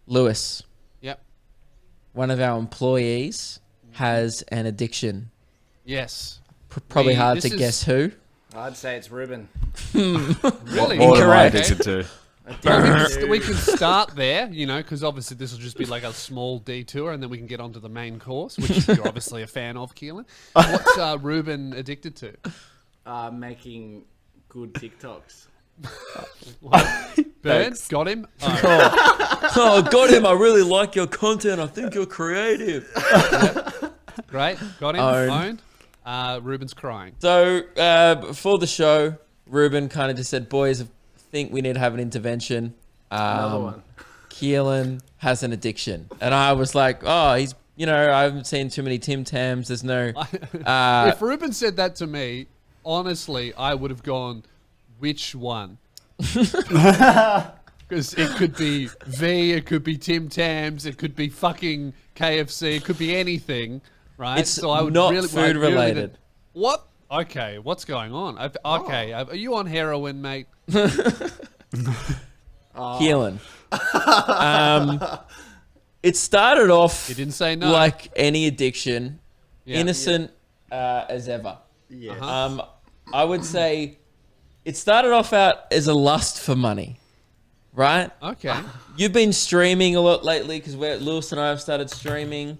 Lewis, Yep. one of our employees has an addiction. Yes. Probably hard to guess who. I'd say it's Ruben. Really? What am I Incorrect. addicted to? We can start there, because obviously this will just be like a small detour, and then we can get onto the main course, which you're obviously a fan of, Keelan. What's Ruben addicted to? Making good TikToks. Burn? Got him? Oh, got him. I really like your content. I think you're creative. Great. Got him? Owned. Ruben's crying. So, before the show, Ruben kind of just said, boys, I think we need to have an intervention. Another one. Keelan has an addiction. And I was like, oh, he's, I haven't seen too many Tim Tams. There's no... If Ruben said that to me, honestly, I would have gone, which one? Because it could be V, it could be Tim Tams, it could be fucking KFC, it could be anything, right? It's not food related. What? Okay, what's going on? Okay, are you on heroin, mate? Keelan. It started off You didn't say no. like any addiction, Yeah. innocent as ever. Yeah. I would say it started off out as a lust for money, right? Okay. You've been streaming a lot lately because Lewis and I have started streaming,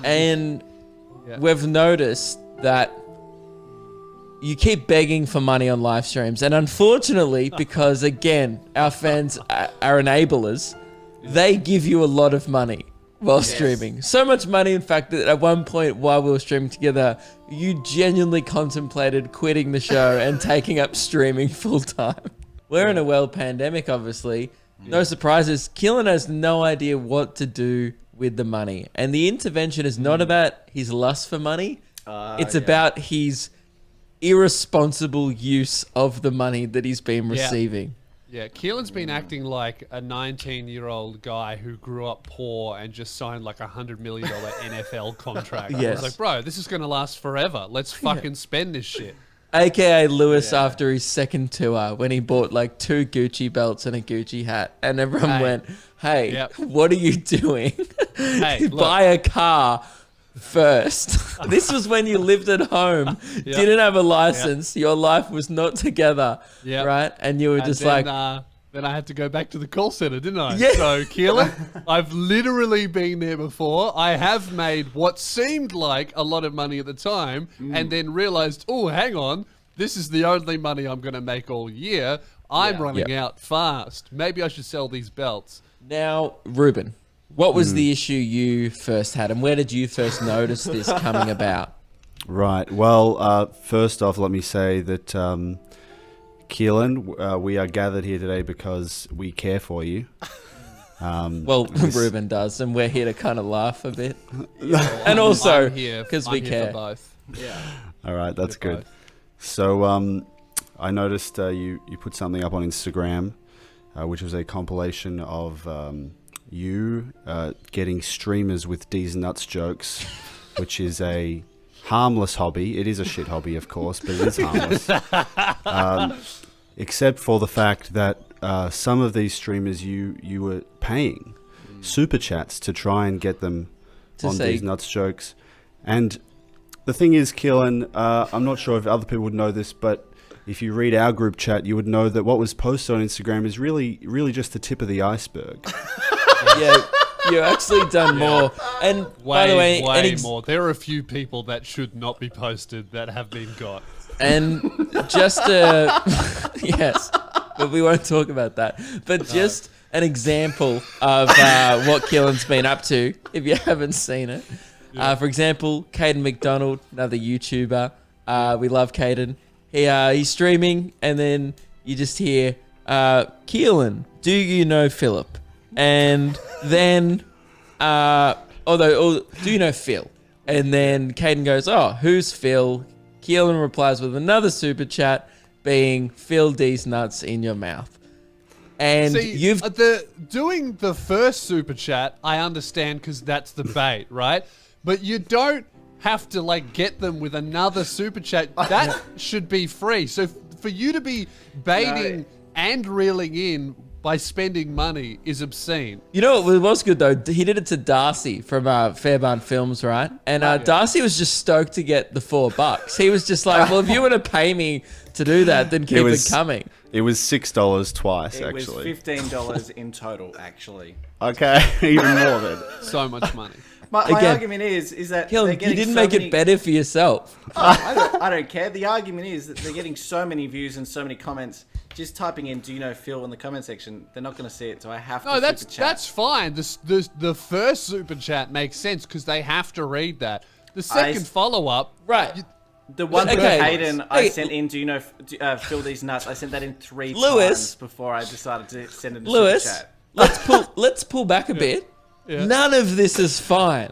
and Yeah. we've noticed that you keep begging for money on live streams, and unfortunately, because again, our fans are enablers, they give you a lot of money while streaming. So much money, in fact, that at one point while we were streaming together, you genuinely contemplated quitting the show and taking up streaming full time. We're in a world pandemic, obviously. No surprises. Keelan has no idea what to do with the money. And the intervention is not about his lust for money. It's about his irresponsible use of the money that he's been receiving. Yeah, Keelan's been acting like a 19-year-old guy who grew up poor and just signed like $100 million NFL contract. Yes. I was like, bro, this is going to last forever. Let's fucking spend this shit. AKA Lewis after his second tour when he bought like 2 Gucci belts and a Gucci hat. And everyone went, hey, what are you doing? Hey, Buy a car first. This was when you lived at home, didn't have a license, your life was not together, right? And you were just then, like... then I had to go back to the call center, didn't I? Yeah. So, Keelan, I've literally been there before. I have made what seemed like a lot of money at the time and then realized, oh, hang on, this is the only money I'm going to make all year. I'm running out fast. Maybe I should sell these belts. Now, Ruben, what was the issue you first had, and where did you first notice this coming about? Right. Well, first off, let me say that, Keelan, we are gathered here today because we care for you. Well, Ruben does, and we're here to kind of laugh a bit. And also, because we care. For both. Yeah. All right, that's good. Both. So, I noticed you put something up on Instagram, which was a compilation of you getting streamers with D's nuts jokes, which is a harmless hobby. It is a shit hobby, of course, but it is harmless. Except for the fact that some of these streamers you were paying super chats to try and get them on D's nuts jokes. And the thing is, Keelan, I'm not sure if other people would know this, but if you read our group chat, you would know that what was posted on Instagram is really just the tip of the iceberg. Yeah, you've actually done more. And by the way, way more. There are a few people that should not be posted that have been got. And just yes, but we won't talk about that. But just an example of what Keelan's been up to, if you haven't seen it. For example, Caden McDonald, another YouTuber. We love Caden. He's streaming, and then you just hear, Keelan, do you know Philip? And then, do you know Phil? And then Caden goes, oh, who's Phil? Keelan replies with another super chat being Phil D's nuts in your mouth. And See, doing the first super chat, I understand because that's the bait, right? But you don't have to like get them with another super chat. That should be free. So for you to be baiting and reeling in by spending money is obscene. You know what was good though? He did it to Darcy from Fairbairn Films, right? And Darcy was just stoked to get the $4. He was just like, "Well, if you want to pay me to do that, then keep it coming." It was $6 twice, It actually. was $15 in total, actually. Okay, even more then. So much money. My Again, argument is that Kill, they're you getting didn't so make many... it better for yourself. I don't care. The argument is that they're getting so many views and so many comments. Just typing in "Do you know Phil" in the comment section, they're not going to see it. So I have to No, super chat. that's fine. The first super chat makes sense because they have to read that. The second follow up, Right. The one Okay. with Hayden, I Hey, sent in "Do you know Phil these nuts?" I sent that in 3 Lewis. times before I decided to send it in Lewis, super chat. let's pull back a bit. Yeah. None of this is fine.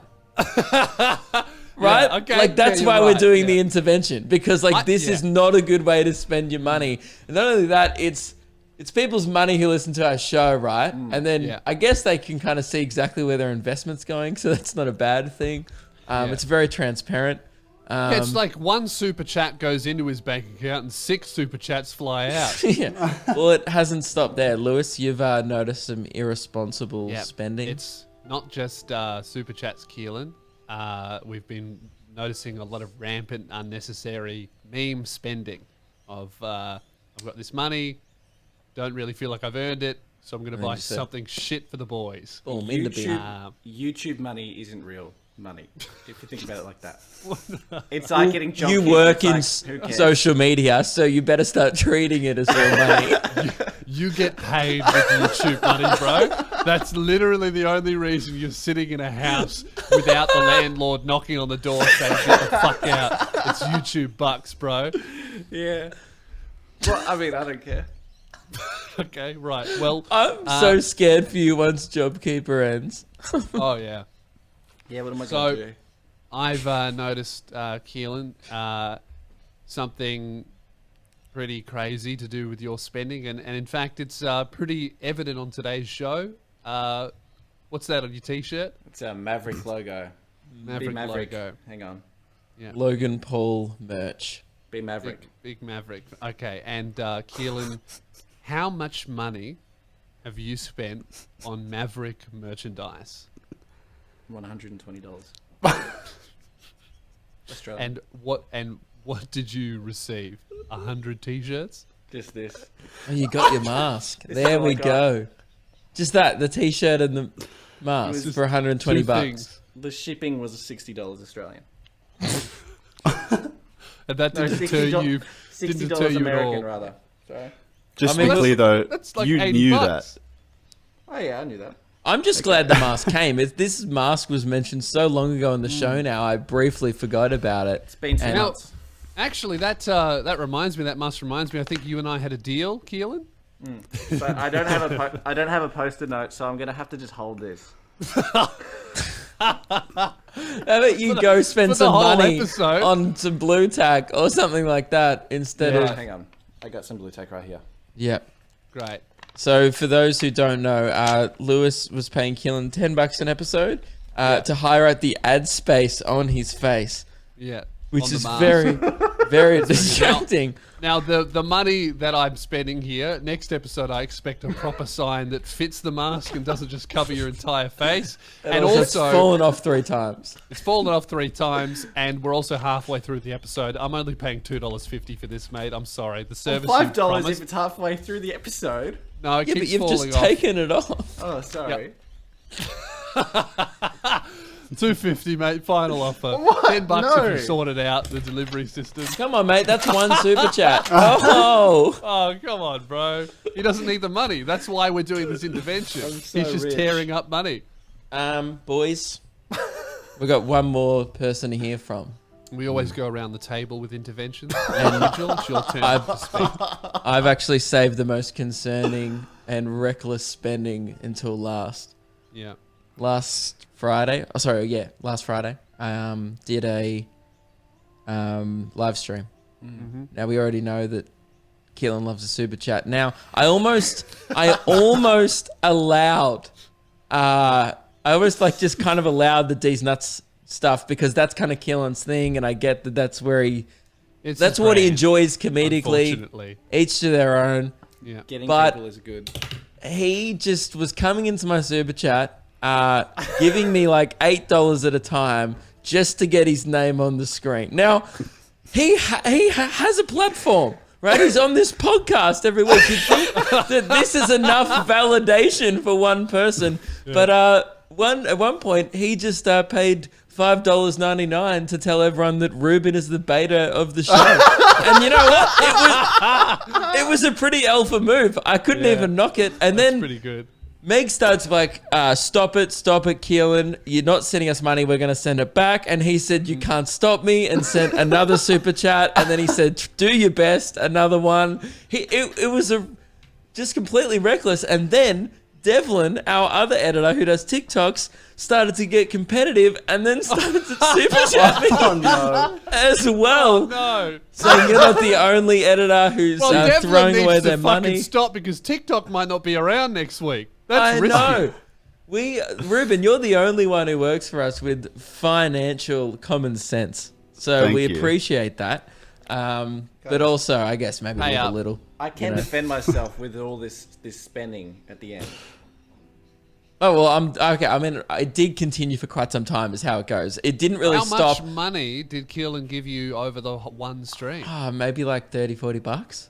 Right? Yeah, okay. Like that's Yeah, why you're we're right, doing yeah. the intervention because like this is not a good way to spend your money. And not only that, it's people's money who listen to our show, right? And then Yeah. I guess they can kind of see exactly where their investment's going, so that's not a bad thing. It's very transparent. It's like one super chat goes into his bank account and 6 super chats fly out. Yeah. Well, it hasn't stopped there, Lewis. You've noticed some irresponsible Yep. spending. It's not just super chats, Keelan. We've been noticing a lot of rampant, unnecessary meme spending. I've got this money, don't really feel like I've earned it, so I'm going to buy just said- something shit for the boys. Boom, in the bin. YouTube money isn't real money. If you think about it like that, it's like getting job You keeper, work in it's like, who cares? social media, so you better start treating it as real money. You get paid with YouTube money, bro. That's literally the only reason you're sitting in a house without the landlord knocking on the door saying, "Get the fuck out." It's YouTube bucks, bro. Yeah. Well, I mean, I don't care. Okay, right. Well, I'm so scared for you once JobKeeper ends. oh yeah. Yeah, what am I So- going to do? I've noticed, Keelan, something pretty crazy to do with your spending, and in fact, it's pretty evident on today's show. What's that on your T-shirt? It's a Maverick logo. Maverick, Be Maverick. logo. Hang on. Logan Paul merch. Be Maverick. Big Maverick. Okay, and Keelan, how much money have you spent on Maverick merchandise? $120. Australian. And what did you receive? 100 T-shirts? Just this. Oh, you got your mask. This There is all we I got. go. Just that, the t-shirt and the mask was for 120 Two bucks. things. The shipping was $60 Australian. And that No, didn't deter $60 you. Didn't deter $60 you at American, all. rather. Sorry. Just I mean, to be clear though, That's like you $80 knew bucks. Oh, yeah, I knew that. I'm just glad the mask came. This mask was mentioned so long ago in the show now, I briefly forgot about it. It's been 2 And- months. Actually, that reminds me. That must reminds me. I think you and I had a deal, Keelan. But I don't have I don't have a post-it note, so I'm going to have to just hold this. How about you go spend for the some whole money episode. on some blue tack or something like that instead Yeah, of... hang on. I got some blue tack right here. Yeah. Great. So for those who don't know, Lewis was paying Keelan $10 an episode to hire out the ad space on his face, Yeah. which on the is mask. very, very distracting. Now the money that I'm spending here, next episode I expect a proper sign that fits the mask and doesn't just cover your entire face. And It's also, fallen off 3 times. it's fallen off 3 times, and we're also halfway through the episode. I'm only paying $2.50 for this, mate. I'm sorry. The service you $5 promised- if it's halfway through the episode. No, it Yeah, but keeps you've falling just off. taken it off. Oh, sorry. $2.50, mate. Final offer. What? $10 No. if you sorted out the delivery system. Come on, mate. That's one super chat. Oh, Oh, come on, bro. He doesn't need the money. That's why we're doing this intervention. so He's just rich. tearing up money. boys, we got one more person to hear from. We always go around the table with interventions. And Nigel, it's your turn to speak. I've actually saved the most concerning and reckless spending until last Friday. Oh, sorry, yeah, last Friday. I did a live stream. Now we already know that Keelan loves a super chat. Now I almost allowed. I almost like just kind of allowed the D's nuts stuff because that's kind of Keelan's thing, and I get that that's where that's what he enjoys comedically. Unfortunately. Each to their own. Yeah. Getting But- people is good. he just was coming into my super chat, giving me like $8 at a time just to get his name on the screen. Now, he has a platform, right? He's on this podcast every week. You'd think that this is enough validation for one person, but at one point he just paid $5.99 to tell everyone that Ruben is the beta of the show. And you know what? It was a pretty alpha move. I couldn't even knock it. And That's then pretty good. Meg starts like, stop it, Keelan. You're not sending us money. We're going to send it back. And he said, you can't stop me, and sent another super chat. And then he said, do your best, another one. It was just completely reckless. And then Devlin, our other editor who does TikToks, started to get competitive and then started to super chat me as well. Oh, no. So you're not the only editor who's Devlin throwing needs away to their money. Stop, because TikTok might not be around next week. That's I risky. know. Ruben, you're the only one who works for us with financial common sense. So Thank we you. appreciate that. But also, I guess maybe Pay live up. a little. I can defend myself with all this spending at the end. Oh, well, okay. I mean, it did continue for quite some time is how it goes. It didn't really How stop. much money did Keelan give you over the one stream? Maybe like $30-40.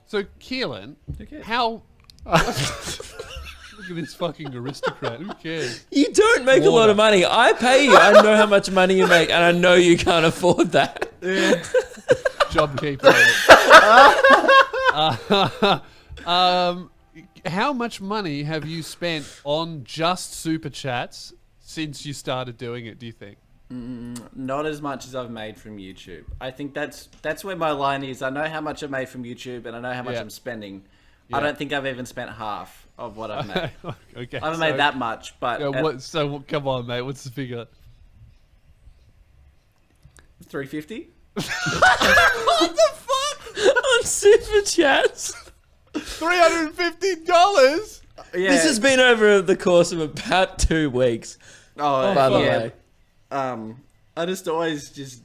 So, Keelan, cares? how... Look at this fucking aristocrat. Who cares? You don't make a lot of money. I pay you. I know how much money you make, and I know you can't afford that. JobKeeper. How much money have you spent on just super chats since you started doing it, do you think? Not as much as I've made from YouTube. I think that's where my line is. I know how much I've made from YouTube, and I know how much I'm spending. I don't think I've even spent half of what I've made. Okay. I haven't made that much, but Come on, mate. What's the figure? 350. What the fuck? On super chats? $350? Yeah. This has been over the course of about 2 weeks. Oh, by the yeah. way. I just always just.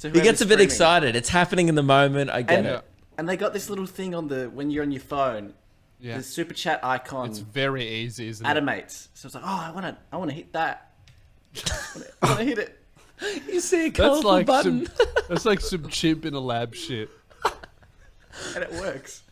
He gets a bit excited. It's happening in the moment. I get it. And they got this little thing on when you're on your phone. Yeah. The super chat icon It's very easy, isn't it? animates. So it's like, oh, I want to hit that. I want to hit it. You see a That's colourful like button. that's like some chimp in a lab shit. And it works.